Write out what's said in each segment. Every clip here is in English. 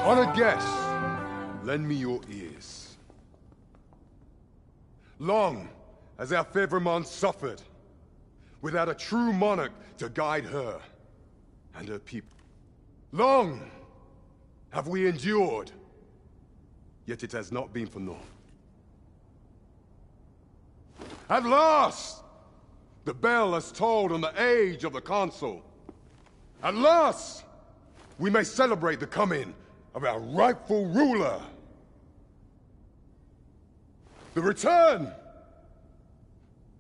Honored guests, lend me your ears. Long has our Fevrimon suffered, without a true monarch to guide her and her people. Long have we endured, yet it has not been for naught. At last, the bell has tolled on the age of the Consul. At last, we may celebrate the coming of our rightful ruler. The return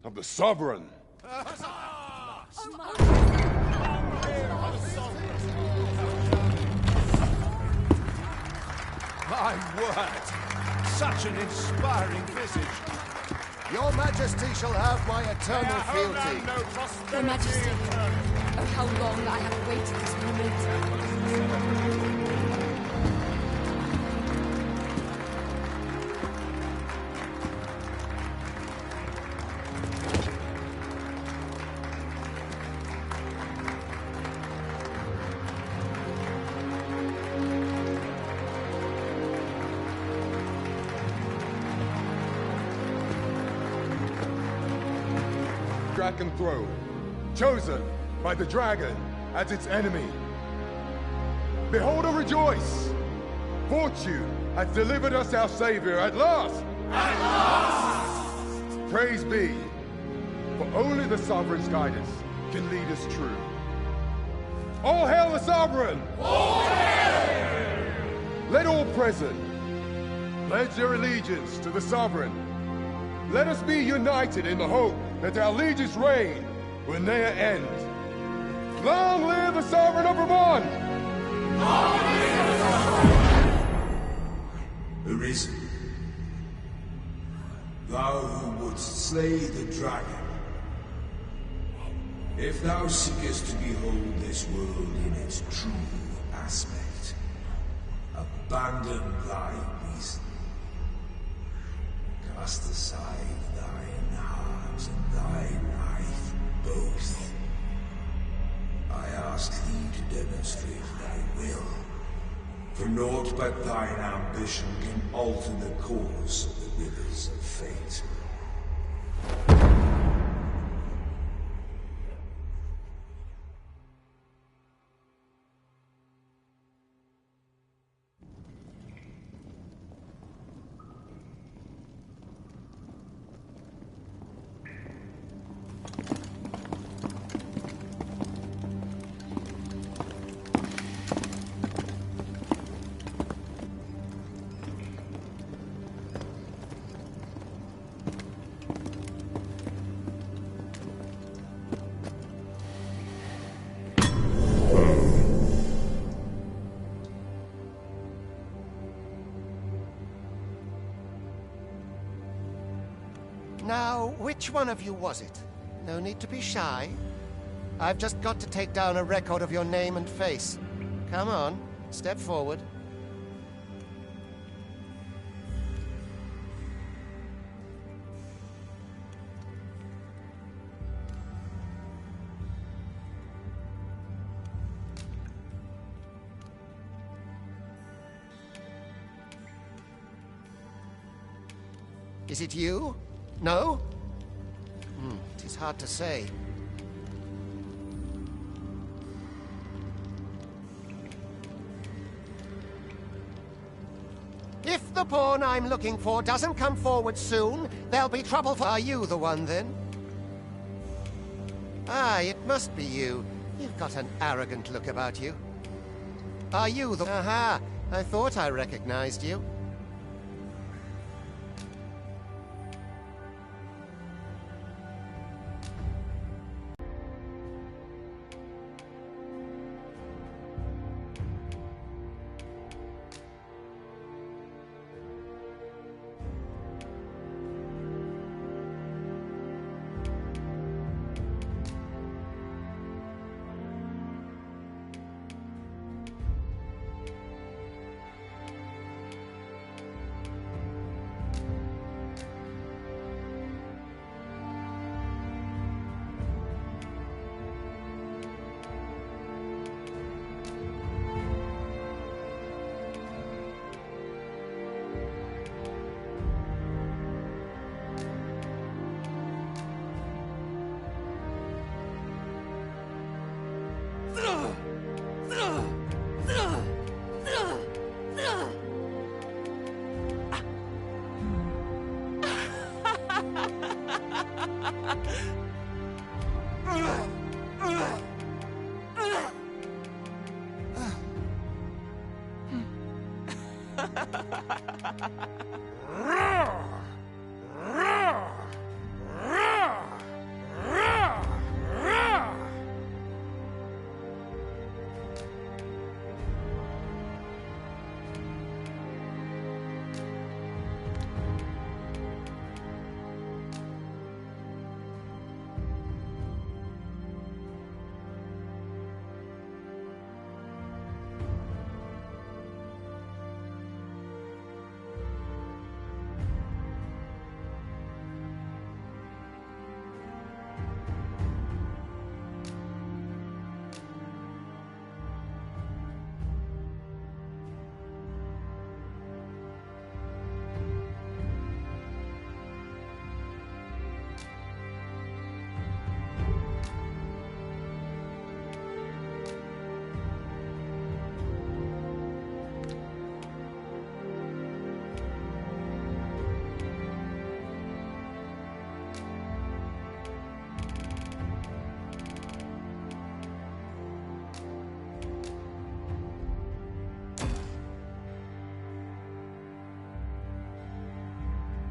of the Sovereign. My word! Such an inspiring visage. Your Majesty shall have my eternal fealty. Your Majesty, oh how long I have waited this moment. Dragon throne, chosen by the dragon as its enemy. Behold and rejoice! Fortune has delivered us our savior at last! At last! Praise be, for only the sovereign's guidance can lead us true. All hail the sovereign! All hail! Let all present pledge their allegiance to the sovereign. Let us be united in the hope that our liege's reign will ne'er end. Long live the Sovereign of Vermont! Long live the Sovereign! Arisen, thou who wouldst slay the dragon, if thou seekest to behold this world in its true aspect, abandon thy reason. Cast aside thine heart and thy life both. I ask thee to demonstrate thy will, for naught but thine ambition can alter the course of the rivers of fate. Now, which one of you was it? No need to be shy. I've just got to take down a record of your name and face. Come on, step forward. Is it you? No? It is hard to say. If the pawn I'm looking for doesn't come forward soon, there'll be trouble for... Are you the one, then? Ah, it must be you. You've got an arrogant look about you. Are you the... Aha! I thought I recognized you.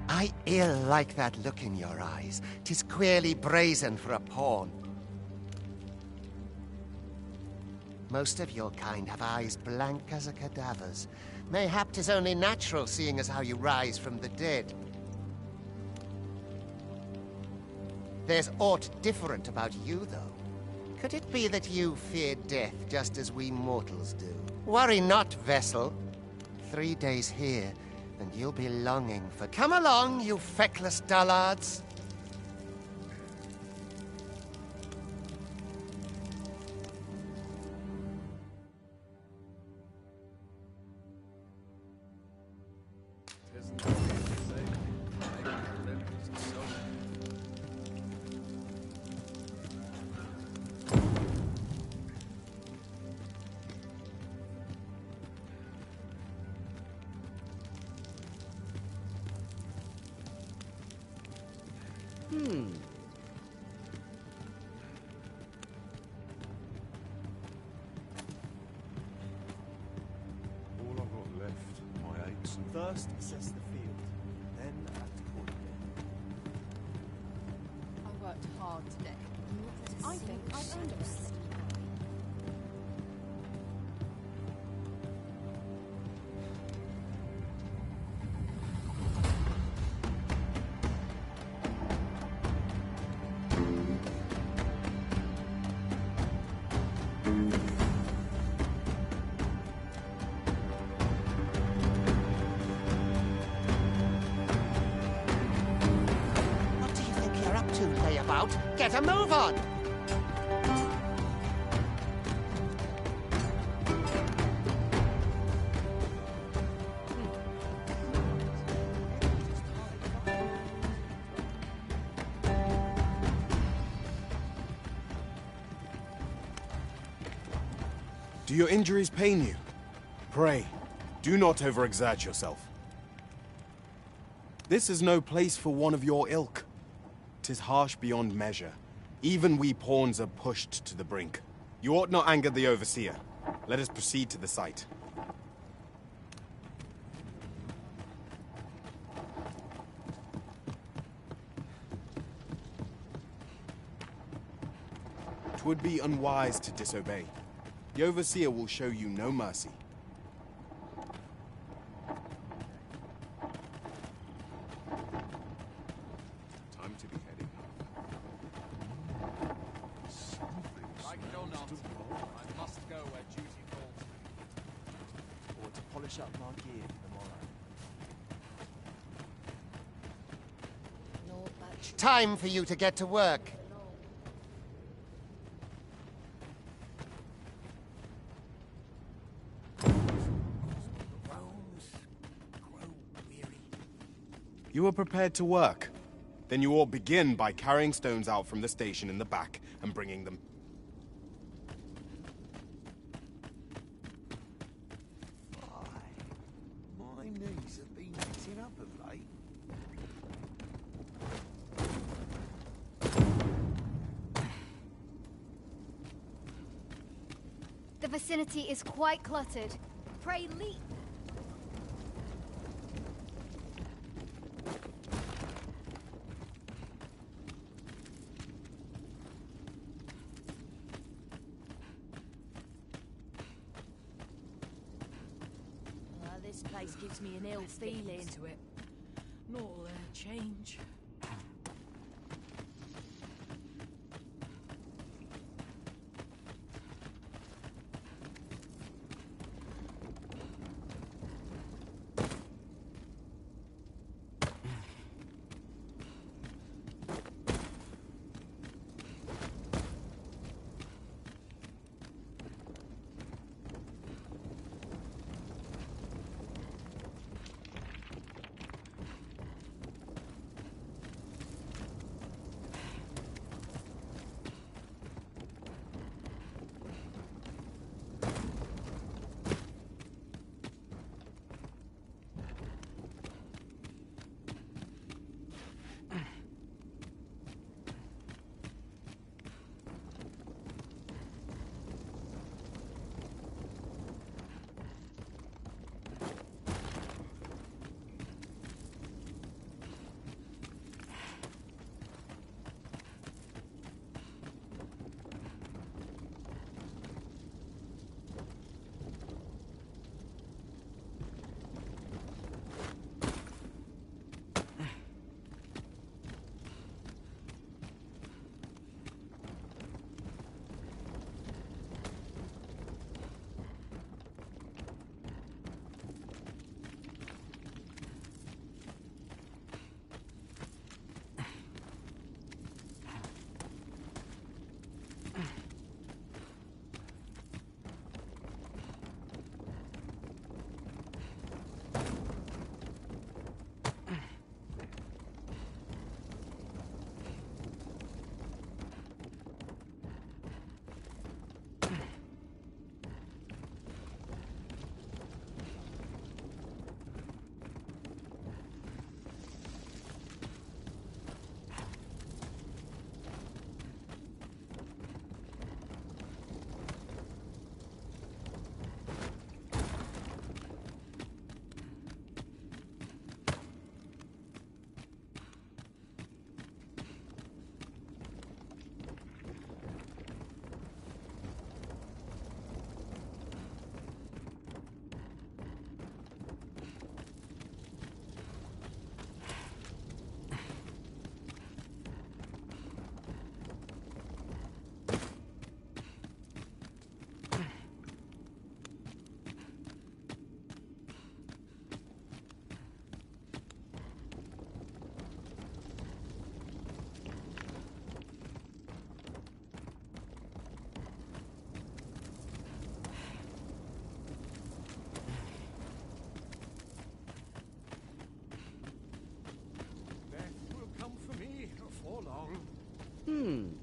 I ill like that look in your eyes. 'Tis queerly brazen for a pawn. Most of your kind have eyes blank as a cadaver's. Mayhap 'tis only natural, seeing as how you rise from the dead. There's aught different about you, though. Could it be that you fear death just as we mortals do? Worry not, vessel. 3 days here, and you'll be longing for... Come along, you feckless dullards! All I've got left, my aches and First, assess the field, then act accordingly. I worked hard today. I think I've earned it. What do you think you're up to, layabout? Get a move on! Do your injuries pain you? Pray, do not overexert yourself. This is no place for one of your ilk. 'Tis harsh beyond measure. Even we pawns are pushed to the brink. You ought not anger the overseer. Let us proceed to the site. Twould be unwise to disobey. The overseer will show you no mercy. Time to be heading home. Like it or not, I must go where duty calls me. Or to polish up my gear for the morrow. Time for you to get to work. You are prepared to work. Then you ought begin by carrying stones out from the station in the back and bringing them. my knees have been acting up of late. The vicinity is quite cluttered. Pray leap. This place gives me an ill feeling. To it. Not all their change.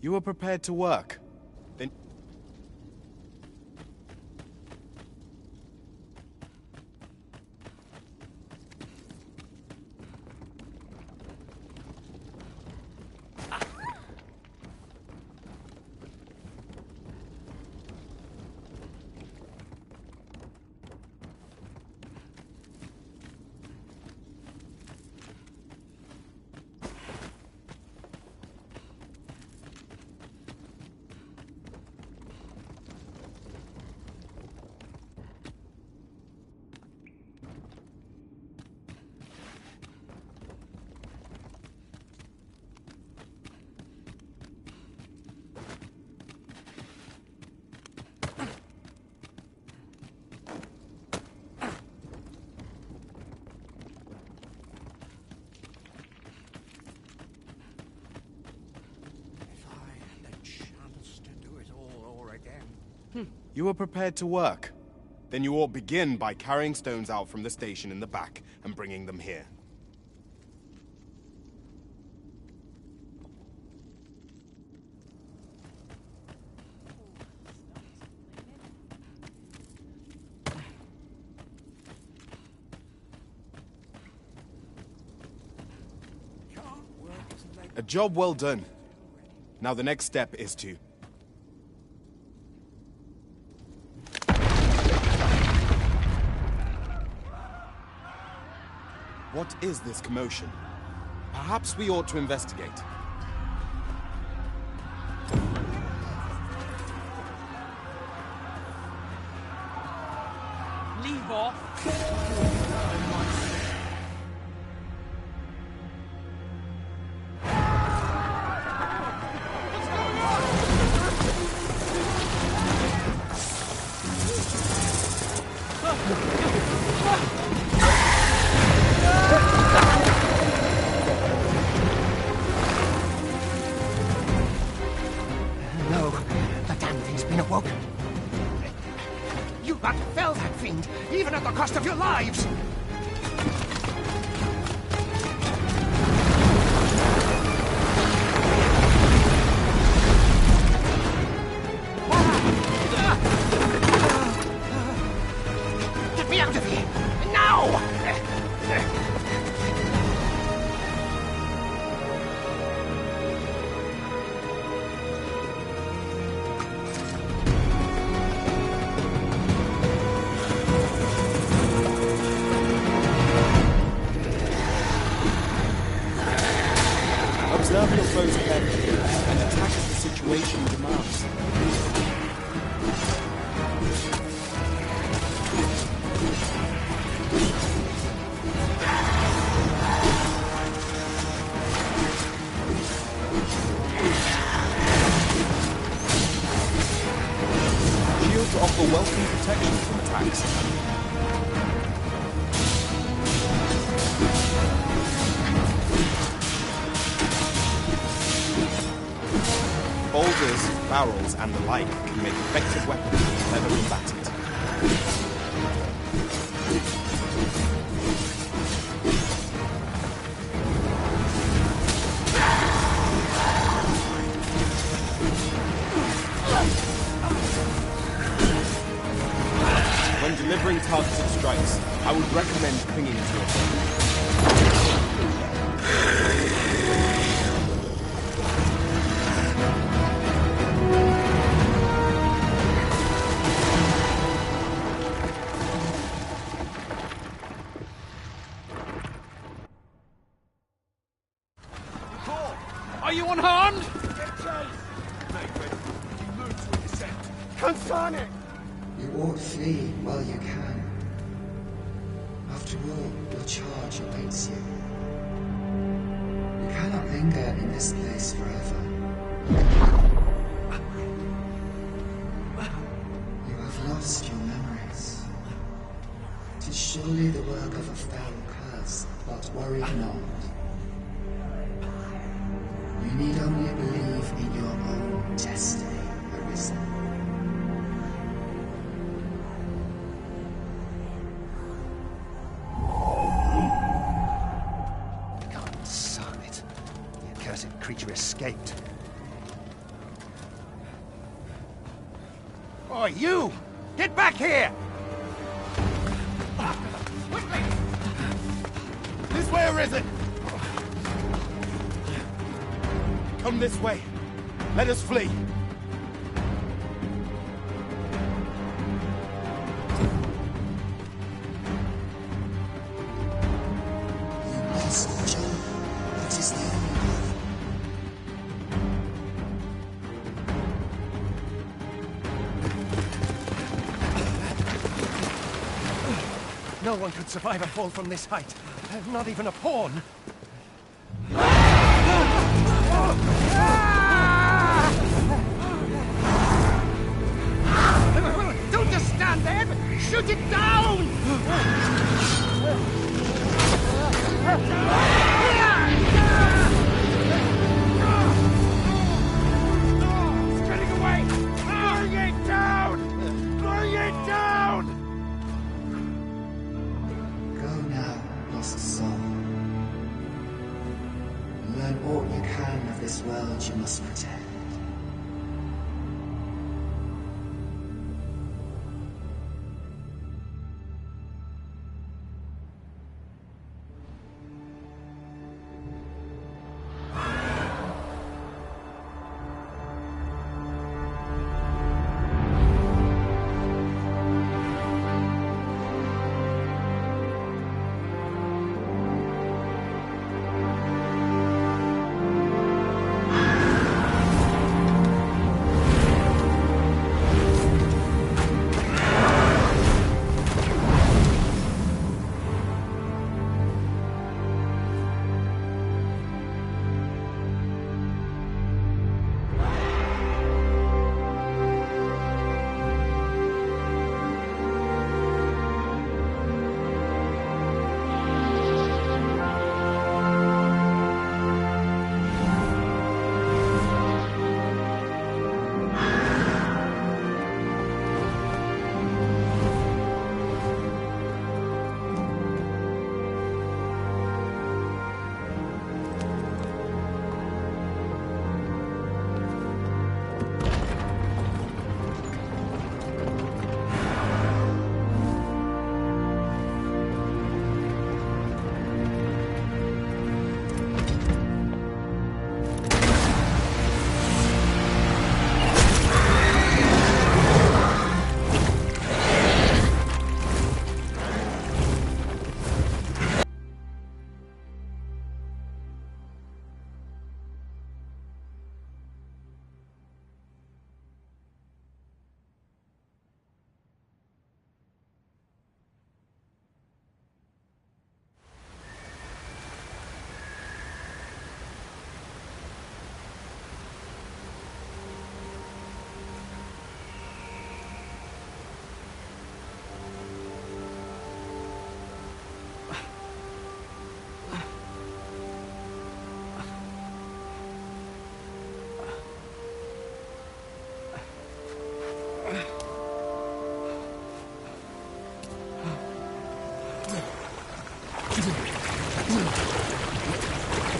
You were prepared to work. Then... You were prepared to work. Then you ought begin by carrying stones out from the station in the back and bringing them here. A job well done. Now the next step is to... What is this commotion? Perhaps we ought to investigate. leave off. No, the damn thing's been awoken. You but fell that fiend, even at the cost of your lives! Get me out of here! Now! Observe your foes carefully and attack as the situation demands. Shields offer welcome protection from attacks. Boulders, barrels, and the like can make effective weapons whenever combated. When delivering targeted strikes, I would recommend clinging to your weapon. Are you unharmed? Consign it! You ought flee while you can. After all, your charge awaits you. You cannot linger in this place forever. You have lost your memories. 'Tis surely the work of a foul curse, but worry not. You need only believe in your own destiny, Arisen. Consign it. The accursed creature escaped. Oh, you! Get back here! Quickly! This way, Arisen! Come this way. Let us flee. You must jump. That is the only path. No one could survive a fall from this height. Not even a pawn. Don't just stand there! Shoot it down! It's getting away! Bring it down! Bring it down! Go now, lost soul. Learn all you can of this world you must protect.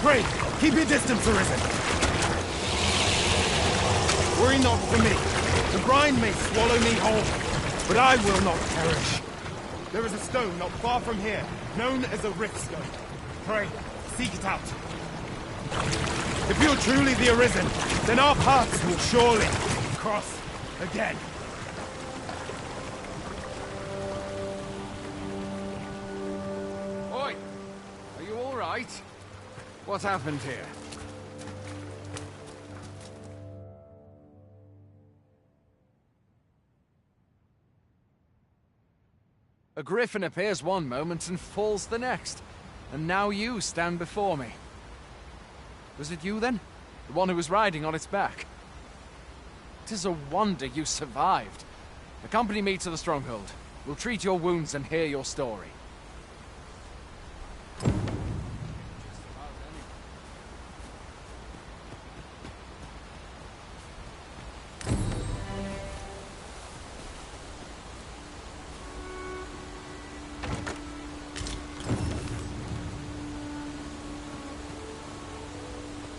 Pray, keep your distance, Arisen. Worry not for me. The brine may swallow me whole, but I will not perish. There is a stone not far from here, known as a rift stone. Pray, seek it out. If you're truly the Arisen, then our paths will surely cross again. Oi! Are you all right? What happened here? A griffin appears one moment and falls the next. And now you stand before me. Was it you then? The one who was riding on its back? It is a wonder you survived. Accompany me to the stronghold. We'll treat your wounds and hear your story.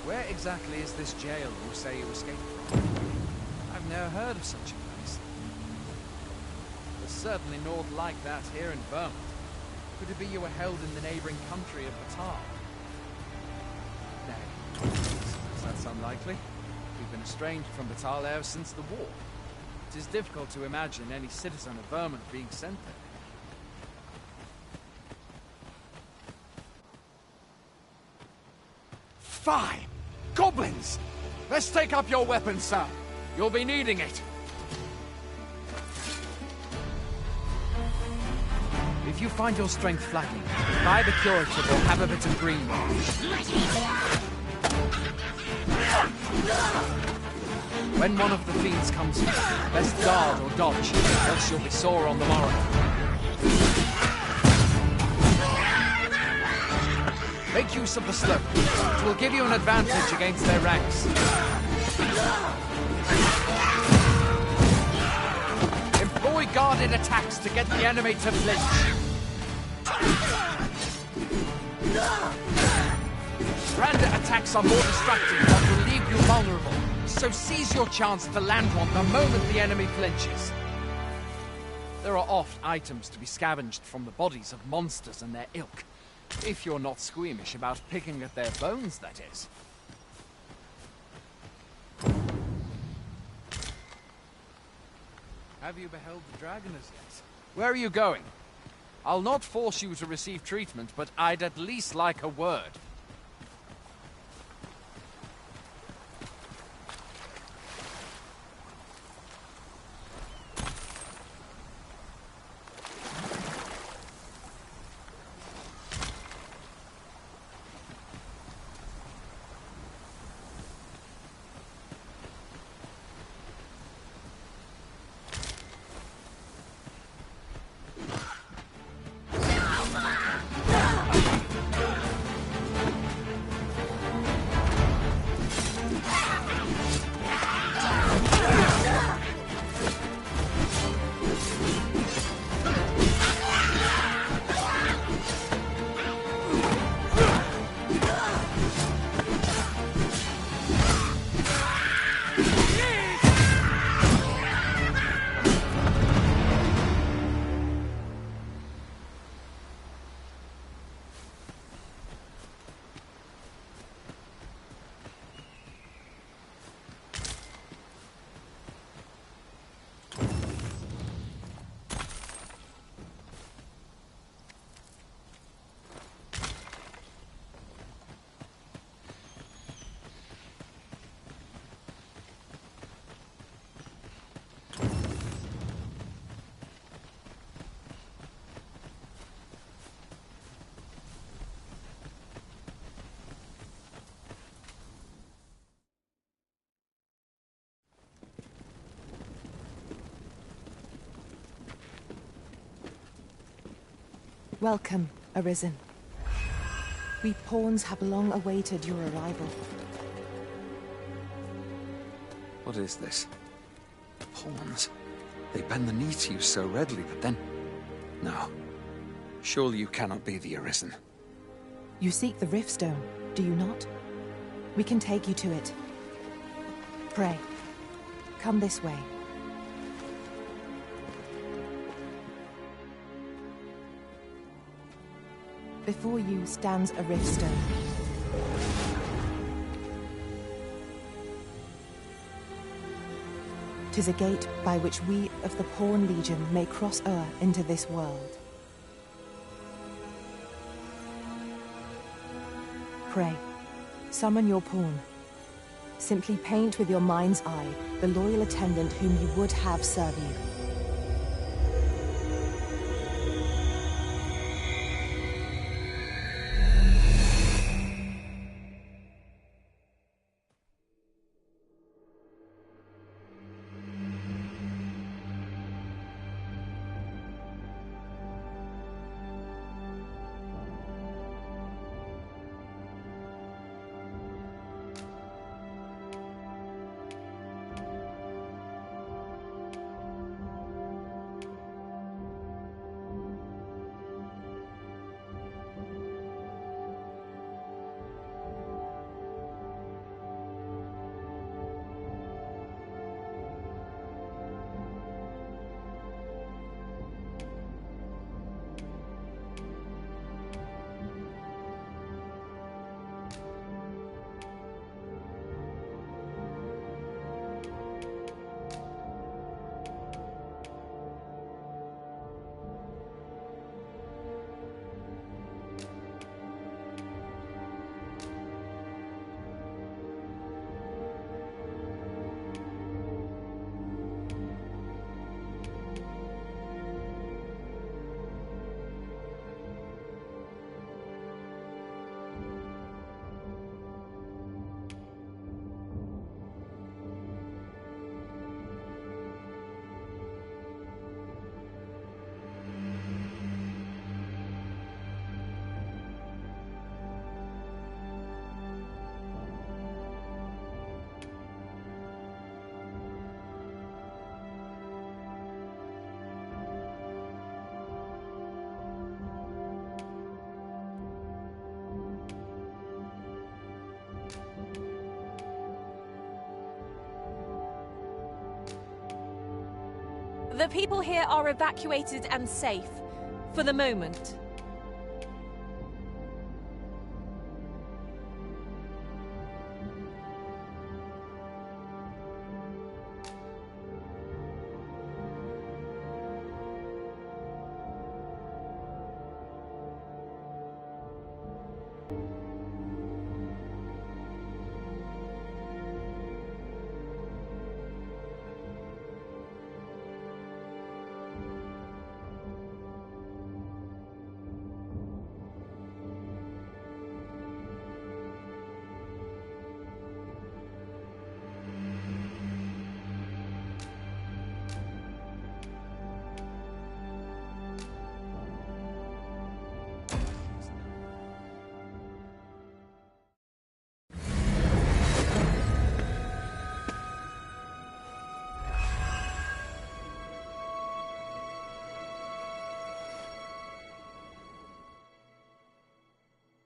Where exactly is this jail you say you escaped from? I've never heard of such a place. There's certainly naught like that here in Vermont. Could it be you were held in the neighboring country of Batal? Nay, that's unlikely. We've been estranged from Batal ever since the war. It is difficult to imagine any citizen of Vermont being sent there. Fine! Goblins! Let's take up your weapons, sir. You'll be needing it. If you find your strength flagging, buy the curative or have a bit of green. When one of the fiends comes, best guard or dodge, else you'll be sore on the morrow. Make use of the slope. It will give you an advantage against their ranks. Employ guarded attacks to get the enemy to flinch. Random attacks are more destructive but will leave you vulnerable, so seize your chance to land one the moment the enemy flinches. There are oft items to be scavenged from the bodies of monsters and their ilk. If you're not squeamish about picking at their bones, that is. Have you beheld the dragon as yet? Where are you going? I'll not force you to receive treatment, but I'd at least like a word. Welcome, Arisen. We pawns have long awaited your arrival. What is this? Pawns? They bend the knee to you so readily, but then... No. Surely you cannot be the Arisen. You seek the Riftstone, do you not? We can take you to it. Pray. Come this way. Before you stands a Riftstone. "'Tis a gate by which we of the Pawn Legion may cross o'er into this world. Pray, summon your pawn. Simply paint with your mind's eye the loyal attendant whom you would have serve you. The people here are evacuated and safe, for the moment.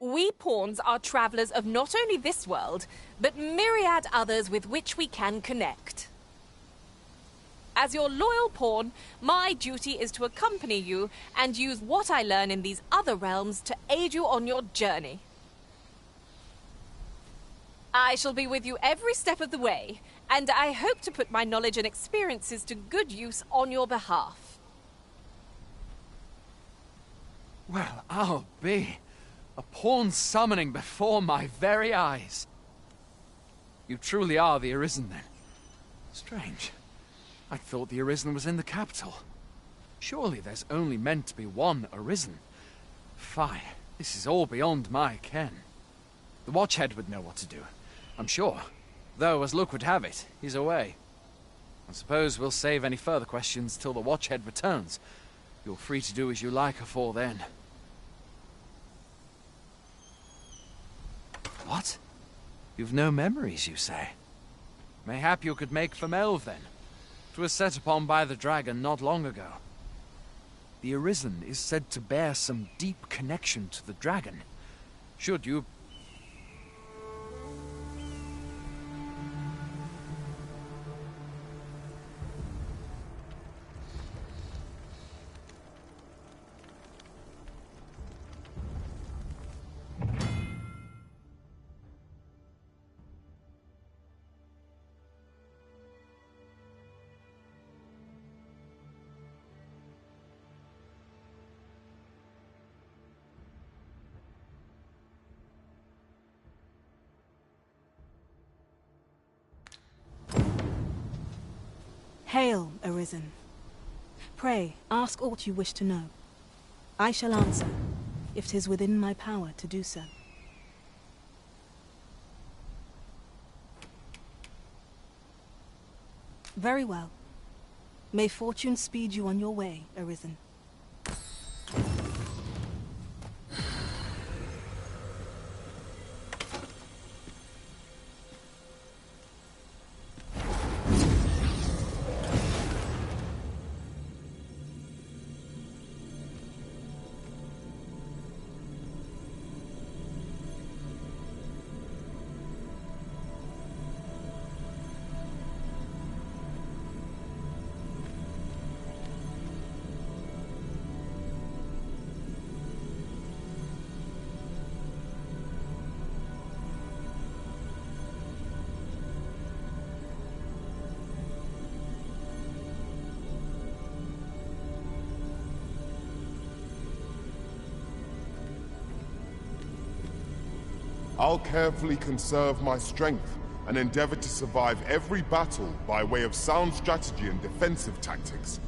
We pawns are travelers of not only this world, but myriad others with which we can connect. As your loyal pawn, my duty is to accompany you and use what I learn in these other realms to aid you on your journey. I shall be with you every step of the way, and I hope to put my knowledge and experiences to good use on your behalf. Well, I'll be. A pawn summoning before my very eyes. You truly are the Arisen, then. Strange. I thought the Arisen was in the capital. Surely there's only meant to be one Arisen. Fie, this is all beyond my ken. The Watchhead would know what to do, I'm sure. Though, as luck would have it, he's away. I suppose we'll save any further questions till the Watchhead returns. You're free to do as you like afore then. What? You've no memories, you say? Mayhap you could make for Melve, then. 'Twas set upon by the dragon not long ago. The Arisen is said to bear some deep connection to the dragon. Should you... Hail, Arisen. Pray, ask aught you wish to know. I shall answer, if 'tis within my power to do so. Very well. May fortune speed you on your way, Arisen. I'll carefully conserve my strength and endeavor to survive every battle by way of sound strategy and defensive tactics.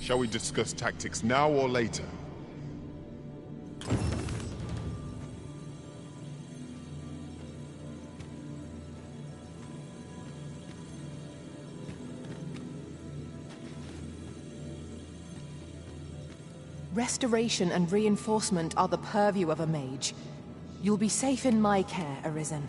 Shall we discuss tactics now or later? Restoration and reinforcement are the purview of a mage. You'll be safe in my care, Arisen.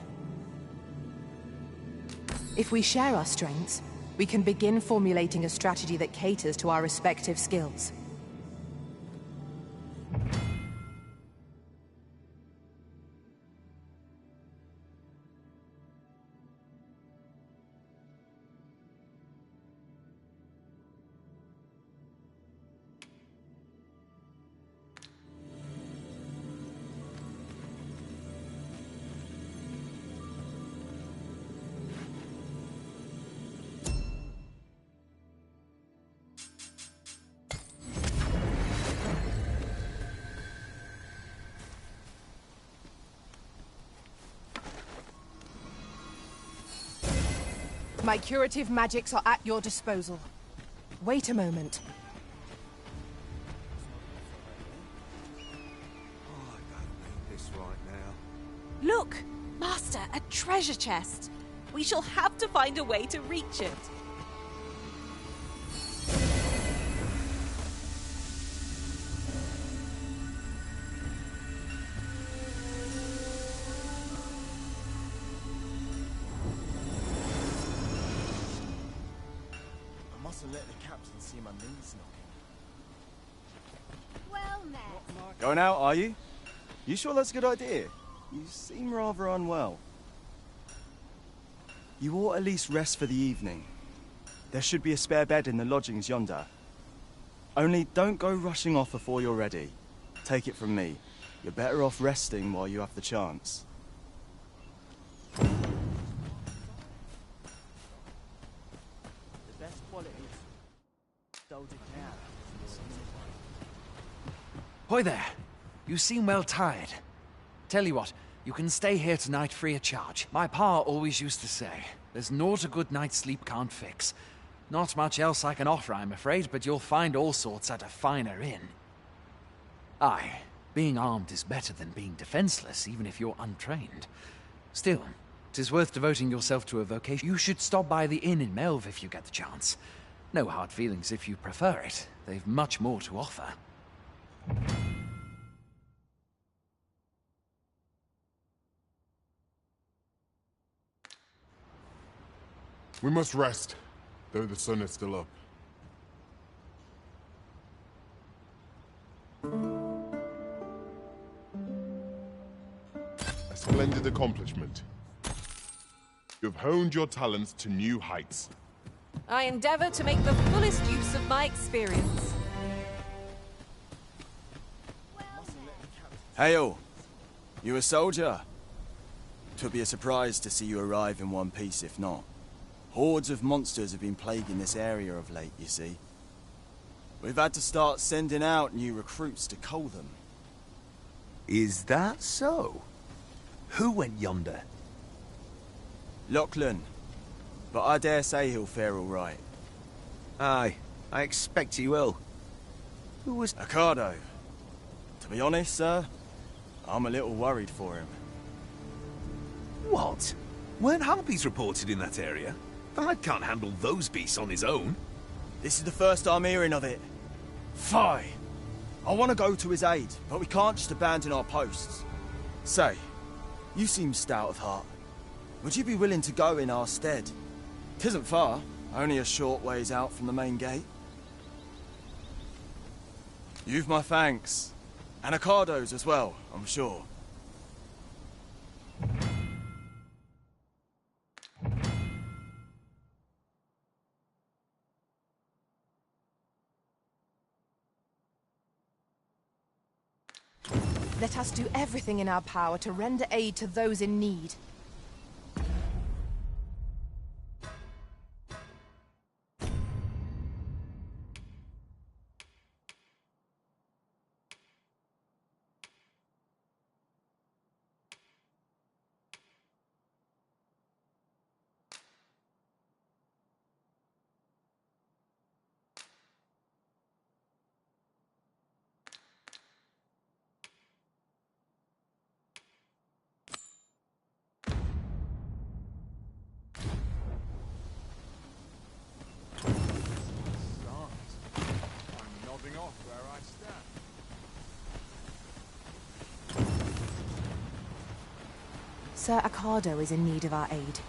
If we share our strengths, we can begin formulating a strategy that caters to our respective skills. My curative magics are at your disposal. Wait a moment. Oh, I don't need this right now. Look! Master, a treasure chest! We shall have to find a way to reach it. Let the captain see my knees knocking. Well met. Going out, are you? You sure that's a good idea? You seem rather unwell. You ought at least rest for the evening. There should be a spare bed in the lodgings yonder. Only don't go rushing off before you're ready. Take it from me. You're better off resting while you have the chance. Hoy there! You seem well tired. Tell you what, you can stay here tonight free of charge. My pa always used to say, there's naught a good night's sleep can't fix. Not much else I can offer, I'm afraid, but you'll find all sorts at a finer inn. Aye, being armed is better than being defenseless, even if you're untrained. Still, 'tis worth devoting yourself to a vocation. You should stop by the inn in Melve if you get the chance. No hard feelings if you prefer it. They've much more to offer. We must rest, though the sun is still up. A splendid accomplishment. You have honed your talents to new heights. I endeavor to make the fullest use of my experience. Hail! You a soldier? 'Twould be a surprise to see you arrive in one piece if not. Hordes of monsters have been plaguing this area of late, you see. We've had to start sending out new recruits to cull them. Is that so? Who went yonder? Lachlan. But I dare say he'll fare all right. Aye, I expect he will. Who was... Ricardo. To be honest, sir, I'm a little worried for him. What? Weren't harpies reported in that area? Thyde can't handle those beasts on his own. This is the first I'm hearing of it. Fie! I want to go to his aid, but we can't just abandon our posts. Say, you seem stout of heart. Would you be willing to go in our stead? 'Tisn't far, only a short ways out from the main gate. You've my thanks. And Ricardo's as well, I'm sure. Let us do everything in our power to render aid to those in need. Sir Ricardo is in need of our aid.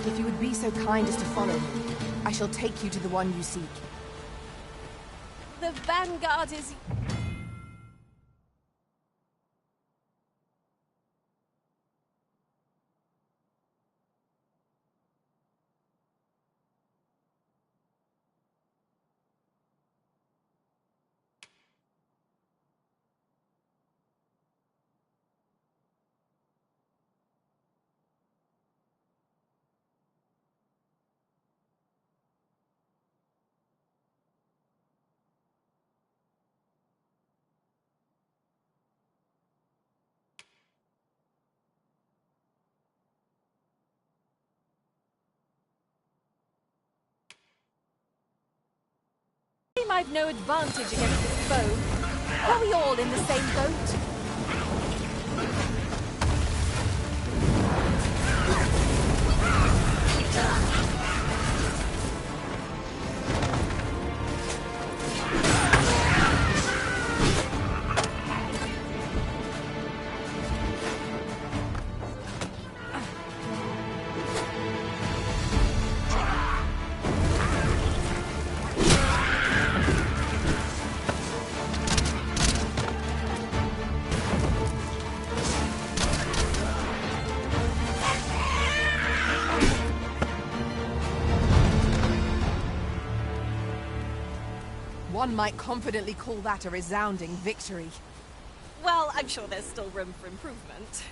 If you would be so kind as to follow me, I shall take you to the one you seek. The Vanguard is... I've no advantage against this foe. Are we all in the same boat? One might confidently call that a resounding victory. Well, I'm sure there's still room for improvement.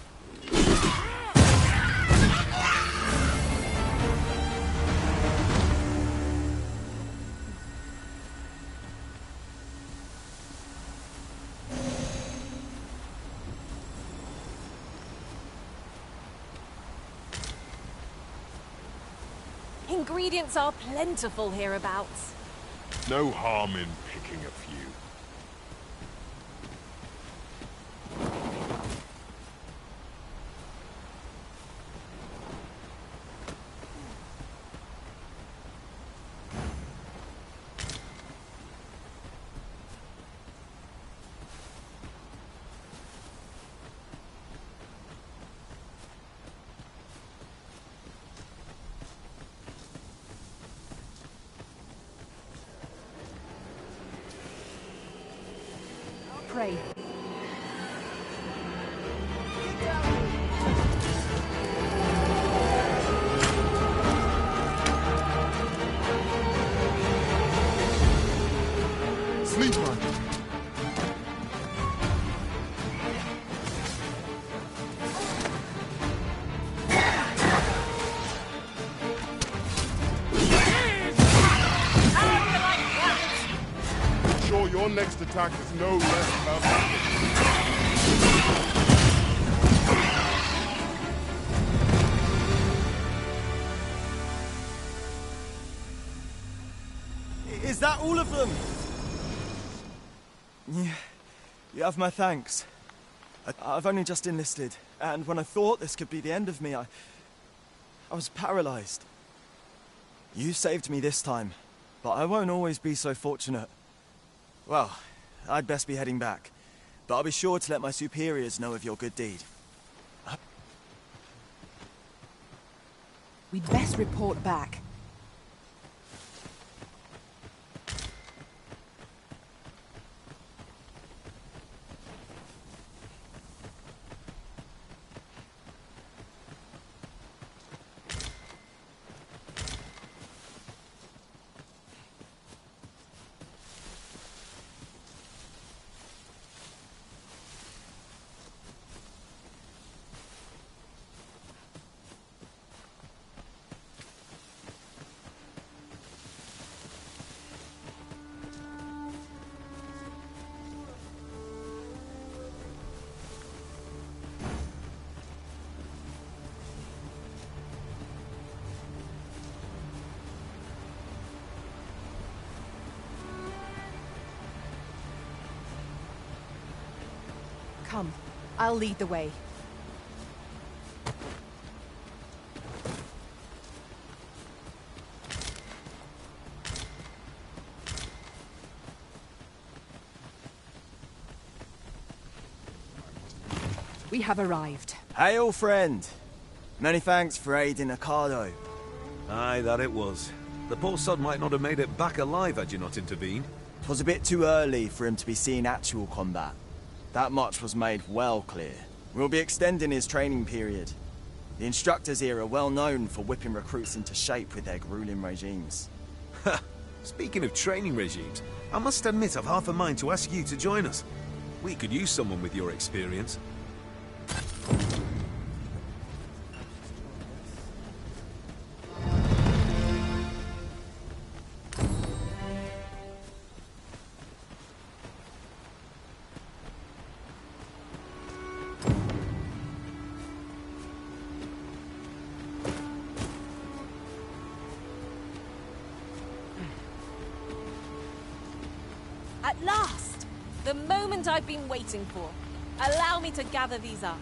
Ingredients are plentiful hereabouts. No harm in picking a few. Pray. Sleep on. Sure, your next attack is no less perfect. Is that all of them? You have my thanks. I've only just enlisted, and when I thought this could be the end of me, I was paralyzed. You saved me this time, but I won't always be so fortunate. Well, I'd best be heading back, but I'll be sure to let my superiors know of your good deed. We'd best report back. Come, I'll lead the way. We have arrived. Hail, friend! Many thanks for aiding Ocado. Aye, that it was. The poor sod might not have made it back alive had you not intervened. 'Twas a bit too early for him to be seeing actual combat. That much was made well clear. We'll be extending his training period. The instructors here are well known for whipping recruits into shape with their grueling regimes. Speaking of training regimes, I must admit I've half a mind to ask you to join us. We could use someone with your experience. At last! The moment I've been waiting for. Allow me to gather these up.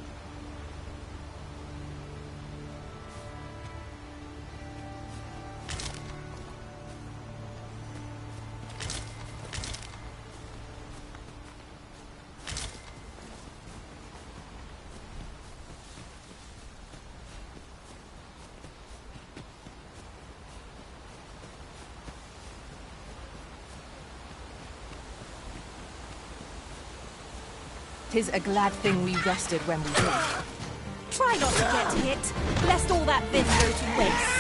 Tis a glad thing we rested when we did. Try not to get hit, lest all that vim go to waste.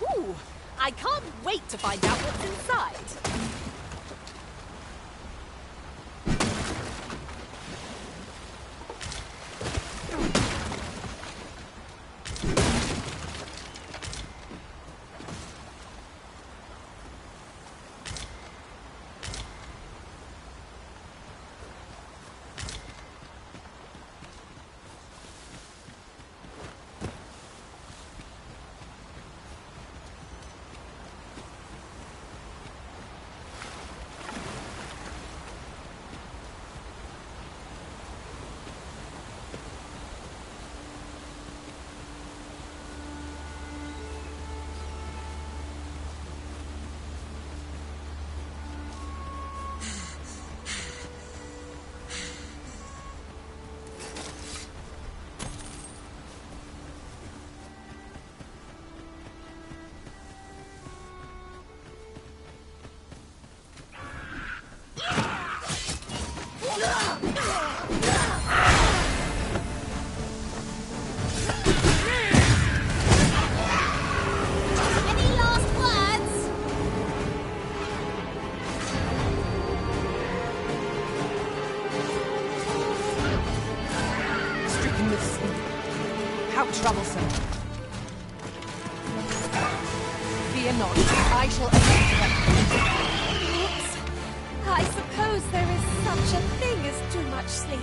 Ooh, I can't wait to find out what's inside. not troublesome. Fear not, I shall avenge them. Oops. I suppose there is such a thing as too much sleep.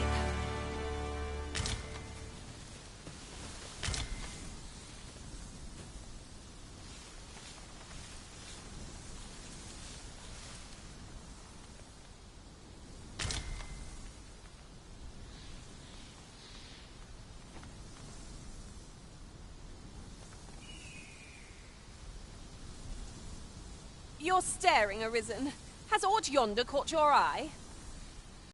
You're staring, Arisen. Has aught yonder caught your eye?